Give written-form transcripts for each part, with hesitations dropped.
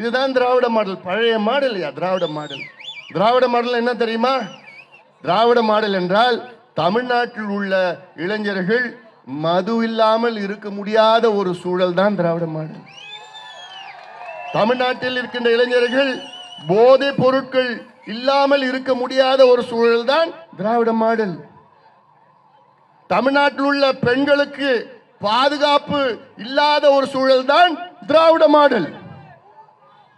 இதுதான் திராவிட மாடல். பழைய மாடல் திராவிட மாடல். திராவிட மாடல் என்ன தெரியுமா? திராவிட மாடல் என்றால் தமிழ்நாட்டில் உள்ள இளைஞர்கள் மது இல்லாமல் இருக்க முடியாத ஒரு சூழல் தான் திராவிட மாடல். தமிழ்நாட்டில் இருக்கின்ற இளைஞர்கள் போதை பொருட்கள் இல்லாமல் இருக்க முடியாத ஒரு சூழல் தான் திராவிட மாடல். தமிழ்நாட்டில் உள்ள பெண்களுக்கு பாதுகாப்பு இல்லாத ஒரு சூழல் தான் திராவிட மாடல்.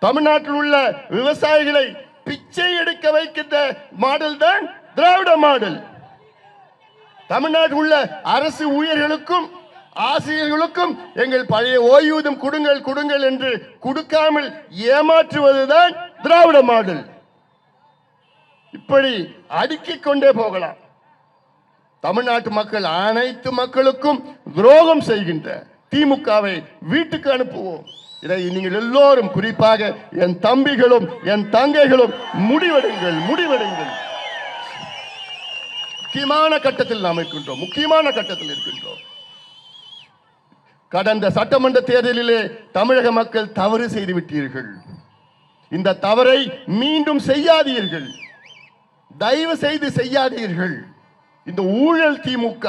தமிழ்நாட்டில் உள்ள விவசாயிகளை பிச்சை எடுக்க வைக்கின்ற மாடல் தான் திராவிட மாடல். தமிழ்நாட்டில் உள்ள அரசு ஊழியர்களுக்கும் ஆசிரியர்களுக்கும் எங்கள் பழைய ஓய்வூதியம் கொடுங்கள் கொடுங்கள் என்று கொடுக்காமல் ஏமாற்றுவதுதான் திராவிட மாடல். இப்படி அடுக்கிக் கொண்டே போகலாம். தமிழ்நாட்டு மக்கள் அனைத்து மக்களுக்கும் துரோகம் செய்கின்ற திமுகவை வீட்டுக்கு அனுப்புவோம். இதை நீங்கள் எல்லோரும், குறிப்பாக என் தம்பிகளும் என் தங்கைகளும் முடிவெடுங்கள். முக்கியமான கட்டத்தில் நாம் இருக்கின்றோம். முக்கியமான கட்டத்தில் இருக்கின்றோம். கடந்த சட்டமன்ற தேர்தலிலே தமிழக மக்கள் தவறு செய்து விட்டீர்கள். இந்த தவறை மீண்டும் செய்யாதீர்கள். தயவு செய்து செய்யாதீர்கள். இந்த ஊழல் திமுக,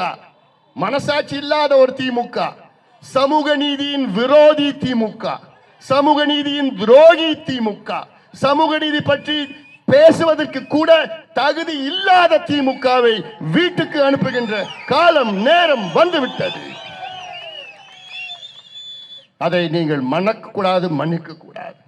மனசாட்சி இல்லாத ஒரு திமுக, சமூக நீதியின் விரோதி திமுக, சமூக நீதியின் துரோகி திமுக, சமூக நீதி பற்றி பேசுவதற்கு கூட தகுதி இல்லாத திமுகவை வீட்டுக்கு அனுப்புகின்ற காலம் நேரம் வந்துவிட்டது. அதை நீங்கள் மன்னிக்க கூடாது.